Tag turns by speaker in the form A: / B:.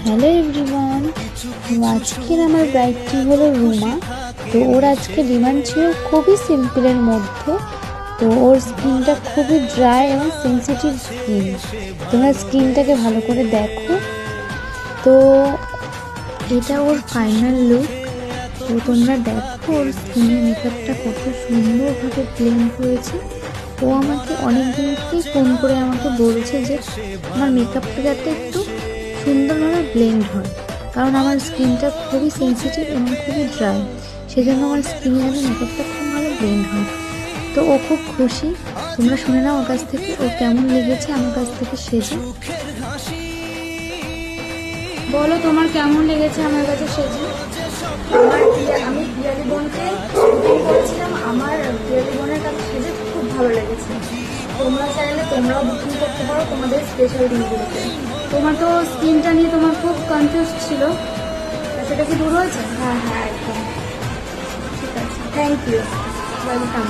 A: Hello everyone, আজকের আমার ব্রাইডটি হলো রুমা। তো ওর আজকে ডিমান্ড ছিল খুবই সিম্পলের মধ্যে। তো ওর স্কিনটা খুবই ড্রাই এবং সেন্সিটিভ স্কিন। তোমরা স্কিনটাকে ভালো করে দেখো। তো এটা ওর ফাইনাল লুক। তো তোমরা দেখো ওর স্কিনের মেকআপটা কত সুন্দরভাবে ব্লেন্ড হয়েছে। ও আমাকে অনেক দিন থেকেই ফোন করে আমাকে বলছে যে আমার মেকআপটা যাতে একটু সুন্দরভাবে ব্লেন্ড হয়, কারণ আমার স্কিনটা খুবই সেন্সিটিভ এবং খুবই ড্রাই, সেজন্য আমার স্কিনে যেন মেকআপটা খুব ভালো ব্লেন্ড হয়। তো ও খুব খুশি। তোমরা শুনে নাও ওর কাছ থেকে ও কেমন লেগেছে আমার কাছ থেকে সেজে।
B: বলো তোমার কেমন লেগেছে আমার কাছে সেজে।
C: আমি পিয়ালি বোনকে শুটিং করছিলাম, আমার পিয়ালি বোনের কাছে সেজে খুব ভালো লেগেছে। তোমরা চাইলে তোমরাও বুকিং করতে পারো তোমাদের স্পেশাল দিনগুলোতে।
B: তোমার তো স্কিনটা নিয়ে তোমার খুব কনফিউজ ছিল, সেটা কি দূর হয়েছে?
C: হ্যাঁ একদম
B: ঠিক আছে,
C: থ্যাংক ইউ।
B: ওয়েলকাম।